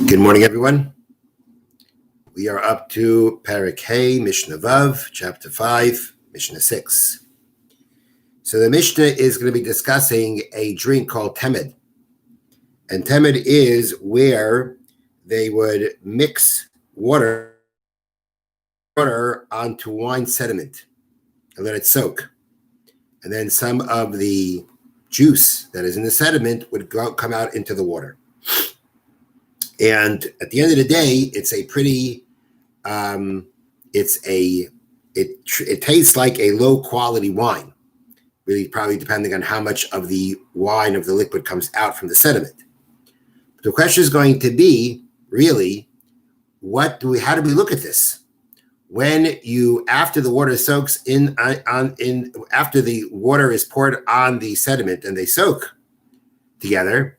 Good morning, everyone. We are up to Perek Hey, Mishnah Vav, Chapter 5, Mishnah 6. So the Mishnah is going to be discussing a drink called temed. And temed is where they would mix water onto wine sediment and let it soak. And then some of the juice that is in the sediment would come out into the water. And at the end of the day, it's a pretty, it tastes like a low quality wine, really probably depending on how much of the wine of the liquid comes out from the sediment. But the question is going to be really, how do we look at this? When after the water soaks after the water is poured on the sediment and they soak together,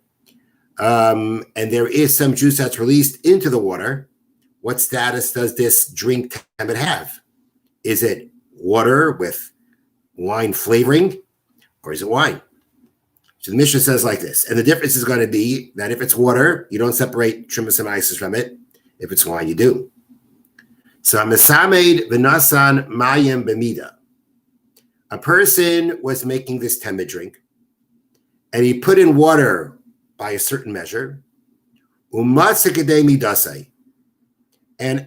and there is some juice that's released into the water, what status does this drink temed have? Is it water with wine flavoring, or is it wine? So the Mishnah says like this, and the difference is going to be that if it's water, you don't separate trimus and isis from it. If it's wine, you do. So Mesamed v'nasan mayim b'mida. A person was making this temed drink, and he put in water by a certain measure, and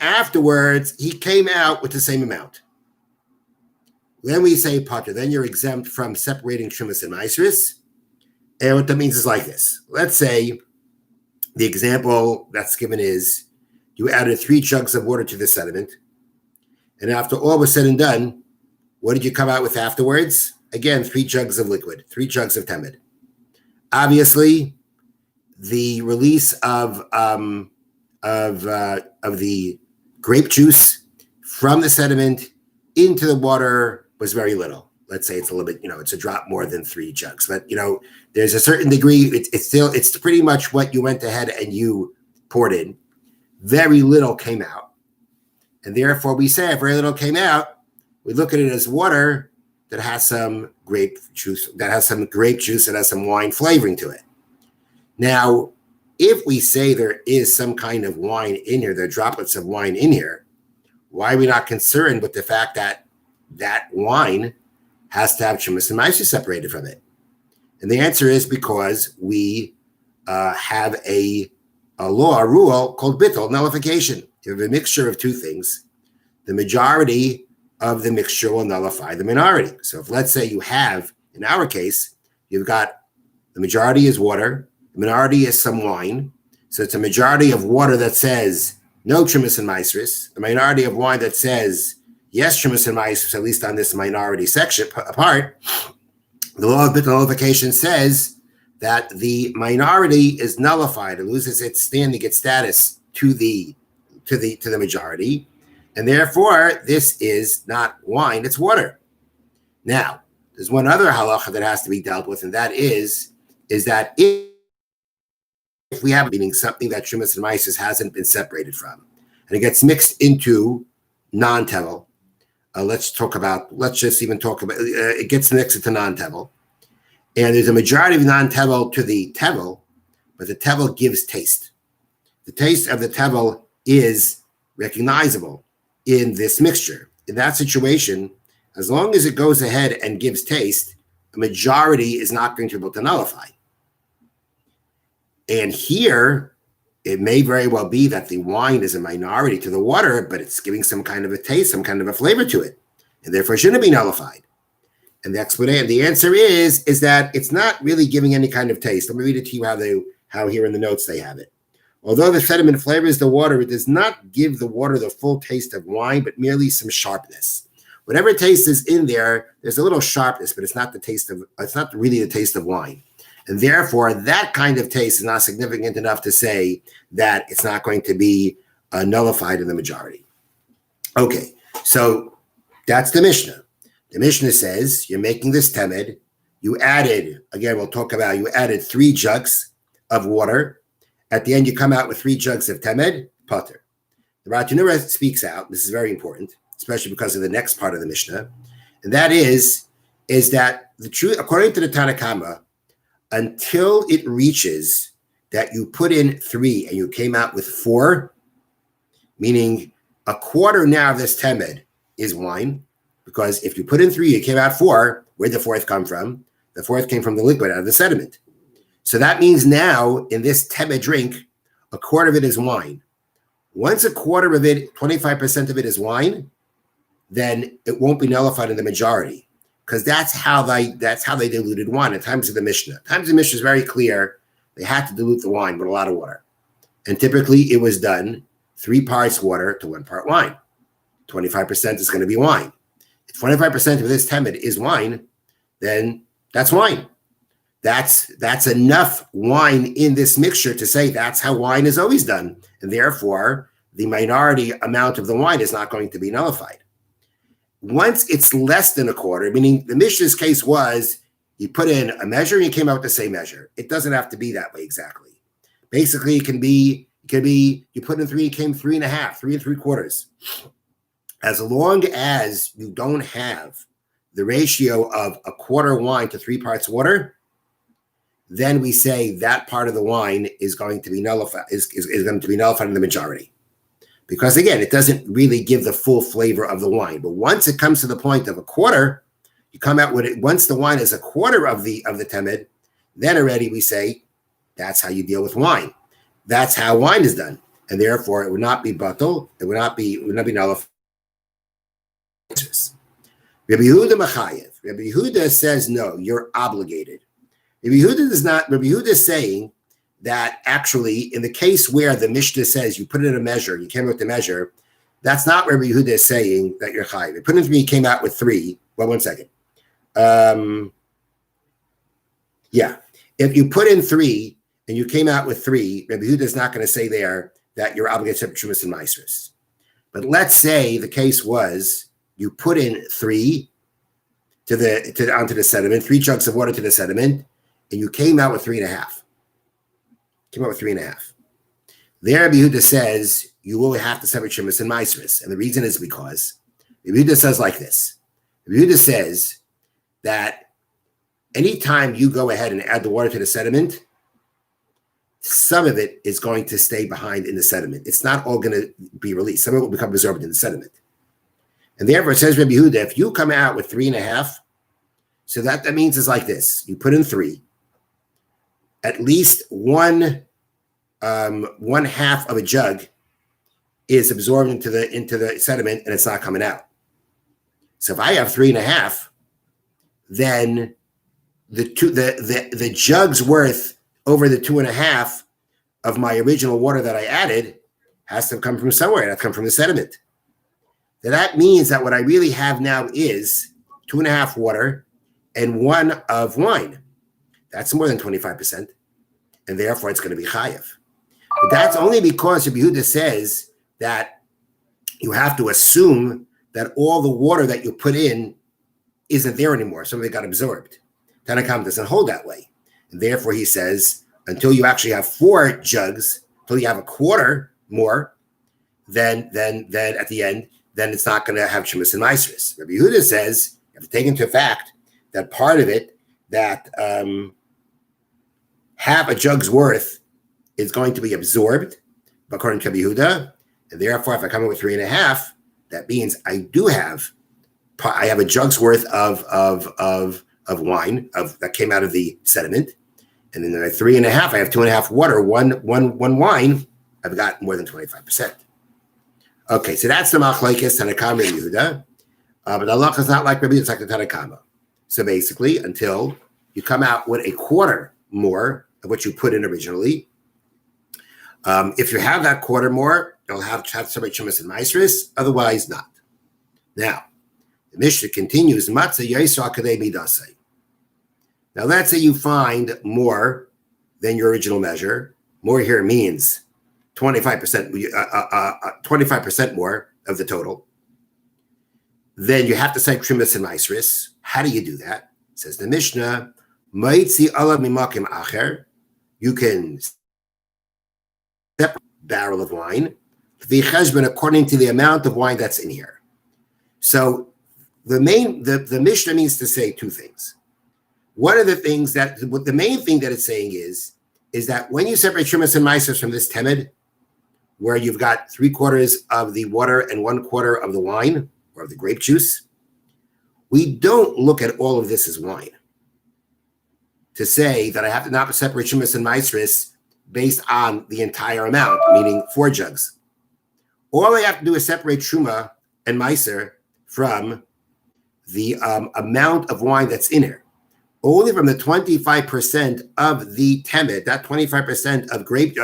afterwards he came out with the same amount. Then we say pater, then you're exempt from separating trimus and maasros. And what that means is like this. Let's say the example that's given is you added 3 jugs of water to the sediment, and after all was said and done, what did you come out with afterwards? Again, 3 jugs of liquid, 3 jugs of temed. Obviously, the release of the grape juice from the sediment into the water was very little. Let's say it's a little bit, it's a drop more than 3 jugs. But there's a certain degree. It's pretty much what you went ahead and you poured in. Very little came out, and therefore we say if very little came out, we look at it as water that has some grape juice, that has some wine flavoring to it. Now, if we say there is some kind of wine in here, there are droplets of wine in here, why are we not concerned with the fact that that wine has to have trimus and maasros separated from it? And the answer is because we have a rule called bittul, nullification. You have a mixture of 2 things. The majority of the mixture will nullify the minority. So if, let's say, you have, in our case, you've got the majority is water, the minority is some wine. So it's a majority of water that says no trimus and maasros, a minority of wine that says yes trimus and maasros, at least on this minority section apart. The law of bittul nullification says that the minority is nullified. It loses its standing, its status to the majority, and therefore this is not wine; it's water. Now, there's one other halacha that has to be dealt with, and that is that if we have meaning something that trimus and maasros hasn't been separated from, and it gets mixed into non-tevel, let's just even talk about it gets mixed into non-tevel. And there's a majority of non-tevel to the tevel, but the tevel gives taste. The taste of the tevel is recognizable in this mixture. In that situation, as long as it goes ahead and gives taste, the majority is not going to be able to nullify. And here, it may very well be that the wine is a minority to the water, but it's giving some kind of a taste, some kind of a flavor to it, and therefore shouldn't be nullified. And the explanation, the answer is that it's not really giving any kind of taste. Let me read it to you how here in the notes they have it. Although the sediment flavors the water, it does not give the water the full taste of wine, but merely some sharpness. Whatever taste is in there, there's a little sharpness, but it's not really the taste of wine. And therefore, that kind of taste is not significant enough to say that it's not going to be nullified in the majority. Okay, so that's the Mishnah. The Mishnah says you're making this temed. You added 3 jugs of water. At the end, you come out with 3 jugs of temed, pater. The Ratanura speaks out. This is very important, especially because of the next part of the Mishnah. And that is that the truth, according to the Tanna Kama, until it reaches that you put in 3 and you came out with 4, meaning a quarter now of this temed is wine, because if you put in 3, you came out 4, where'd the 4th come from? The 4th came from the liquid out of the sediment. So that means now in this temed drink, a quarter of it is wine. Once a quarter of it, 25% of it is wine, then it won't be nullified in the majority, because that's how they diluted wine at times of the Mishnah. At times of the Mishnah is very clear. They had to dilute the wine with a lot of water. And typically it was done 3 parts water to 1 part wine. 25% is going to be wine. If 25% of this temed is wine, then that's wine. That's enough wine in this mixture to say that's how wine is always done. And therefore, the minority amount of the wine is not going to be nullified. Once it's less than a quarter, meaning the Mishnah's case was you put in a measure and you came out with the same measure. It doesn't have to be that way exactly. Basically, it can be you put in 3, it came 3.5, 3 3/4. As long as you don't have the ratio of a quarter wine to 3 parts water, then we say that part of the wine is going to be nullified, is going to be nullified in the majority. Because again, it doesn't really give the full flavor of the wine. But once it comes to the point of a quarter, you come out with it. Once the wine is a quarter of the temed, then already we say that's how you deal with wine. That's how wine is done, and therefore it would not be batel. It would not be nullified. Rabbi Yehuda Machayev. Rabbi Yehuda says no. You're obligated. Rabbi Yehuda is saying that actually, in the case where the Mishnah says you put it in a measure, you came out with the measure, that's not Rabbi Yehuda is saying that you're chayiv. You put in 3, you came out with 3. Well, 1 second. If you put in 3 and you came out with 3, Rabbi Yehuda is not going to say there that you're obligated to Shumas and Maasros. But let's say the case was you put in 3 onto the sediment, 3 chunks of water to the sediment, and you came out with 3.5. Came out with 3.5. There, Rabbi Yehuda says you will have to separate Shumas and Maasros, and the reason is because Rabbi Yehuda says like this. Rabbi Yehuda says that anytime you go ahead and add the water to the sediment, some of it is going to stay behind in the sediment. It's not all going to be released. Some of it will become absorbed in the sediment. And therefore, it says Rabbi Yehuda, if you come out with 3.5, so that means it's like this. You put in 3. At least one half of a jug is absorbed into the sediment and it's not coming out. So if I have 3.5, then the jug's worth over the 2.5 of my original water that I added has to come from somewhere. It has to come from the sediment. Now that means that what I really have now is 2.5 water and 1 of wine. That's more than 25%, and therefore it's going to be chayiv. But that's only because Rabbi Yehuda says that you have to assume that all the water that you put in isn't there anymore. Some of it got absorbed. Tanna Kamma doesn't hold that way. And therefore he says, until you actually have 4 jugs, until you have a quarter more, then at the end, then it's not going to have Shumas and Maasros. Rabbi Yehuda says, you have to take into fact that part of it, that half a jug's worth is going to be absorbed, according to Rabbi Yehuda, and therefore if I come in with 3.5, that means I have a jug's worth of wine that came out of the sediment, and then at 3.5, I have 2.5 water, one wine. I've got more than 25%. Okay, so that's the machlekes Tanna Kamma and Yehuda, but the halacha is not like Rabbi Yehuda, it's like the Tanna Kamma. So basically, until you come out with a quarter more of what you put in originally, if you have that quarter more, you'll have to separate Shumas and Maasros, otherwise not. Now, the Mishnah continues, Matzah Yisra Kadei Midasei. Now, let's say you find more than your original measure. More here means 25% more of the total. Then you have to say Shumas and Maasros. How do you do that? Says the Mishnah, Ma'itzi alav mimakim acher. You can separate a barrel of wine, v'cheshbon, according to the amount of wine that's in here. So the Mishnah means to say 2 things. One of the things the main thing that it's saying is is that when you separate Trumas and Maasros from this temed, where you've got 3/4 of the water and 1/4 of the wine or of the grape juice, we don't look at all of this as wine to say that I have to not separate Trumas and Maasros based on the entire amount, meaning 4 jugs. All I have to do is separate Truma and Maaser from the amount of wine that's in here. Only from the 25% of the temet, that 25% of grape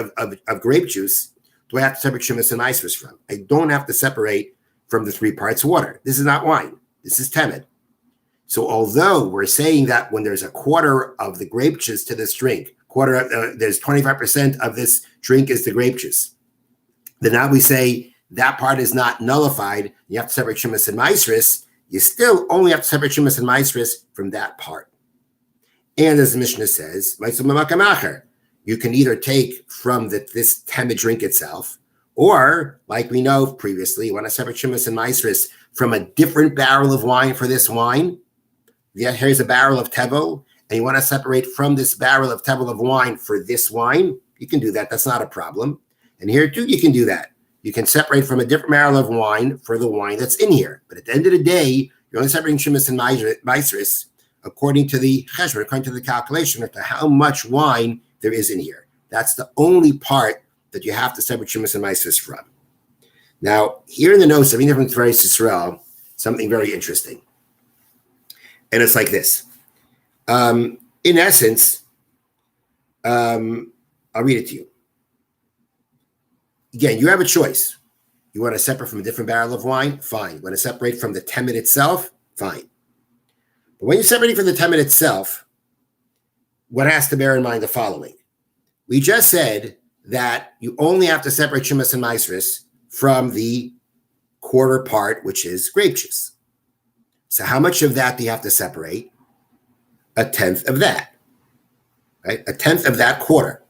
juice, do I have to separate Trumas and Maasros from. I don't have to separate from the 3 parts water. This is not wine. This is temet. So although we're saying that when there's 1/4 of the grape juice to this drink, there's 25% of this drink is the grape juice, then now we say that part is not nullified. You have to separate Trumas and Maasros. You still only have to separate Trumas and Maasros from that part. And as the Mishna says, you can either take from this temet drink itself, or like we know previously, you want to separate Trumas and Maasros from a different barrel of wine for this wine. Yeah, here's a barrel of tevel, and you want to separate from this barrel of tevel of wine for this wine. You can do that. That's not a problem. And here too, you can do that. You can separate from a different barrel of wine for the wine that's in here. But at the end of the day, you're only separating Trumas and Maasros according to the cheshbon, according to the calculation of how much wine there is in here. That's the only part that you have to separate Trumas and Maasros from. Now, here in the notes of different Tiferes Yisrael, something very interesting. And it's like this. In essence, I'll read it to you. Again, you have a choice. You want to separate from a different barrel of wine? Fine. You want to separate from the temet itself? Fine. But when you're separating from the temet itself, one has to bear in mind the following. We just said that you only have to separate Trumas and Maasros from the 1/4 part, which is grape juice. So how much of that do you have to separate? 1/10 of that, right? 1/10 of that 1/4.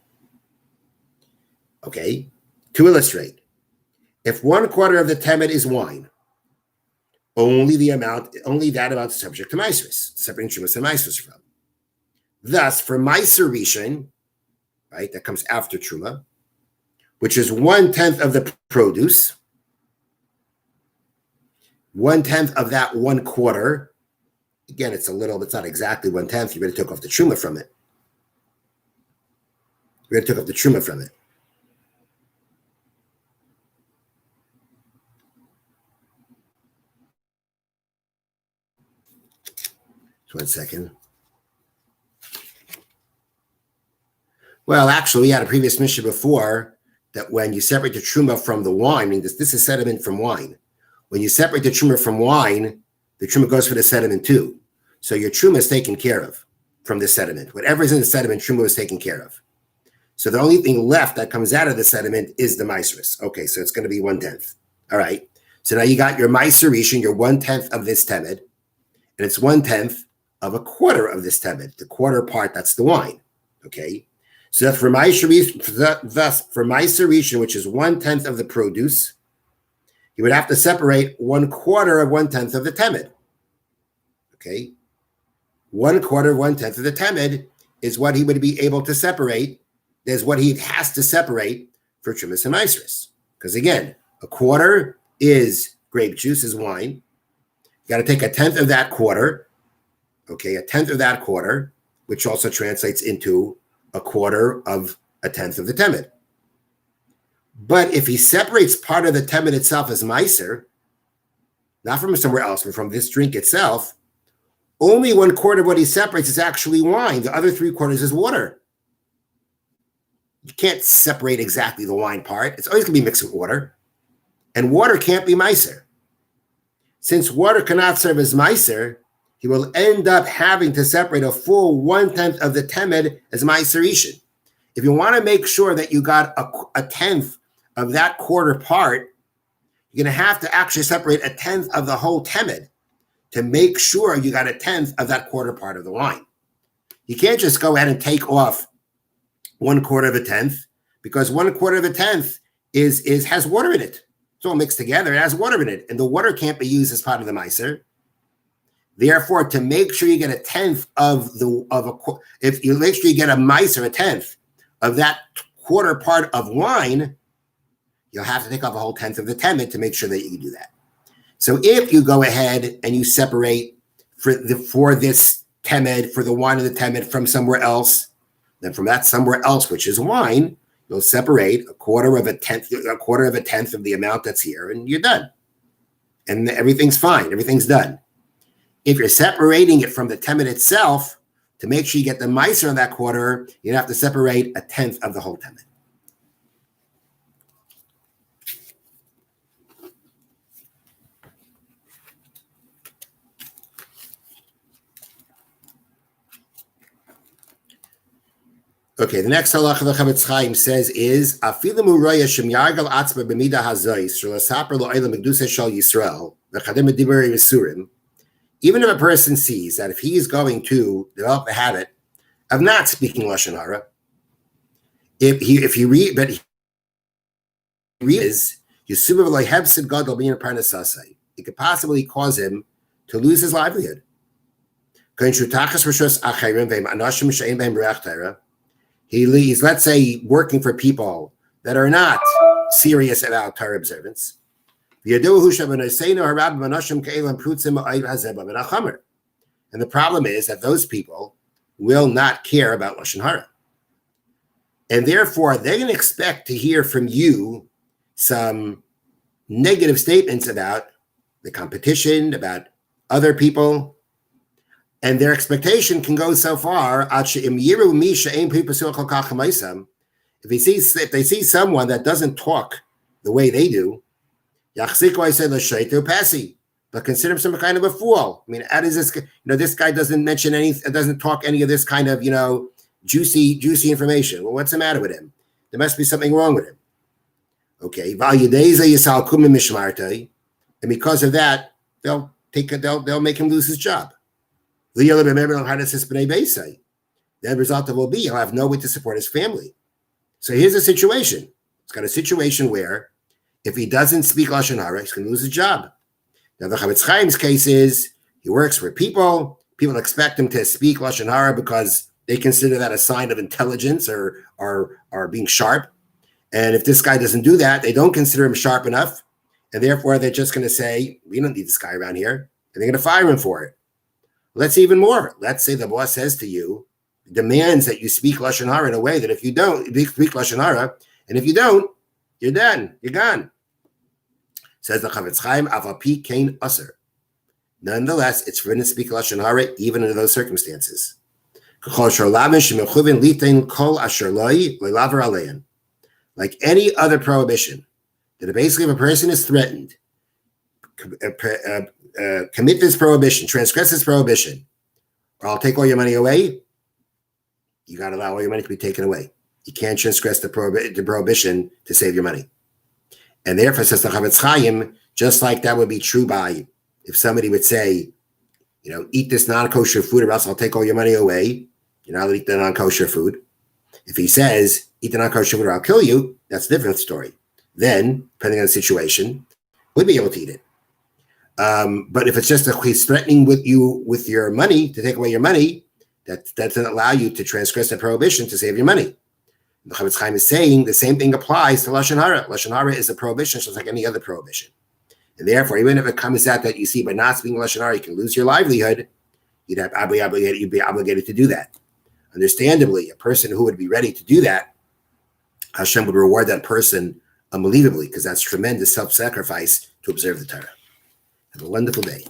Okay. To illustrate, if 1/4 of the temet is wine, only that amount is subject to Maasros, separating Trumas and Maasros from. Thus, for Maaser Rishon, right, that comes after Truma, which is 1/10 of the produce, 1/10 of that 1/4. Again, it's not exactly 1/10. You already took off the Truma from it. Just 1 second. Well, actually, we had a previous mission before that when you separate the Truma from the wine, I mean, this is sediment from wine. When you separate the Truma from wine, the Truma goes for the sediment too. So your Truma is taken care of from the sediment. Whatever's in the sediment, Truma is taken care of. So the only thing left that comes out of the sediment is the Maasros. Okay, so it's going to be 1/10. All right. So now you got your Maaser Rishon, your 1/10 of this temet, and it's 1/10 of a 1/4 of this temet. The 1/4 part, that's the wine. Okay. So that's for Maaser Rishon, which is 1/10 of the produce, you would have to separate 1/4 of 1/10 of the temet. Okay. 1/4 of 1/10 of the temet is what he would be able to separate. There's what he has to separate for Trumas and Maasros. Because again, 1/4 is grape juice, is wine. You got to take 1/10 of that 1/4. Okay, 1/10 of that 1/4, which also translates into 1/4 of 1/10 of the temet. But if he separates part of the temet itself as Maaser, not from somewhere else, but from this drink itself, only 1/4 of what he separates is actually wine. The other 3/4 is water. You can't separate exactly the wine part. It's always going to be mixed with water. And water can't be Maaser. Since water cannot serve as Maaser, he will end up having to separate a full 1/10 of the temet as Maaser Rishon. If you want to make sure that you got a 1/10 of that 1/4 part, you're going to have to actually separate 1/10 of the whole temet to make sure you got 1/10 of that 1/4 part of the wine. You can't just go ahead and take off 1/4 of a 1/10, because 1/4 of a 1/10 has water in it. It's all mixed together. It has water in it, and the water can't be used as part of the Maaser. Therefore, to make sure you get 1/10 if you make sure you get a Maaser, 1/10 of that quarter part of wine, you'll have to take off a whole tenth of the temet to make sure that you can do that. So if you go ahead and you separate for this temet, for the wine of the temet from somewhere else, then from that somewhere else, which is wine, you'll separate a quarter of a tenth of the amount that's here, and you're done. And everything's fine. Everything's done. If you're separating it from the temet itself, to make sure you get the meiser on that quarter, you have to separate a tenth of the whole temet. Okay, the next halacha the Chavetz Chaim says is afilu muraya shem yargal atzma b'mida hazois shelasaper lo'elam megdusa shal Yisrael v'chadim medibur yisurim. Even if a person sees that if he is going to develop the habit of not speaking Lashon Harah, if he reads Yisuv lo hebsid gadol b'yin parnasasai, it could possibly cause him to lose his livelihood. He's, let's say, working for people that are not serious about Torah observance. And the problem is that those people will not care about Lashon Harah. And therefore, they're going to expect to hear from you some negative statements about the competition, about other people. And their expectation can go so far. If they see someone that doesn't talk the way they do, but consider him some kind of a fool. I mean, how does this? This guy doesn't mention doesn't talk any of this kind of juicy information. Well, what's the matter with him? There must be something wrong with him. Okay, and because of that, they'll make him lose his job. The result will be he'll have no way to support his family. So here's a situation. It's got a situation where if he doesn't speak Lashon Harah, he's going to lose his job. Now the Chavetz Chaim's case is he works for people. People expect him to speak Lashon Harah because they consider that a sign of intelligence or being sharp. And if this guy doesn't do that, they don't consider him sharp enough. And therefore, they're just going to say, we don't need this guy around here. And they're going to fire him for it. Let's say even more. Let's say the boss says to you, demands that you speak Lashon Harah in a way that if you don't, you speak Lashon Harah, and if you don't, you're done. You're gone. Says the Chavetz Chaim, Avapi Kain Aser. Nonetheless, it's forbidden to speak Lashon Harah even under those circumstances. Like any other prohibition, that basically if a person is threatened, commit this prohibition, transgress this prohibition, or I'll take all your money away, you got to allow all your money to be taken away. You can't transgress the prohibition to save your money. And therefore, says the Chavetz Chaim, just like that would be true by if somebody would say, eat this non-kosher food or else I'll take all your money away. You're not allowed to eat the non-kosher food. If he says, eat the non-kosher food or I'll kill you, that's a different story. Then, depending on the situation, would be able to eat it. But if it's just he's threatening with your money, to take away your money, that doesn't allow you to transgress the prohibition to save your money. The Chavetz Chaim is saying the same thing applies to Lashon Harah. Lashon Harah is a prohibition just like any other prohibition. And therefore, even if it comes out that you see by not speaking Lashon Harah, you can lose your livelihood, you'd be obligated to do that. Understandably, a person who would be ready to do that, Hashem would reward that person unbelievably, because that's tremendous self-sacrifice to observe the Torah. Have a wonderful day.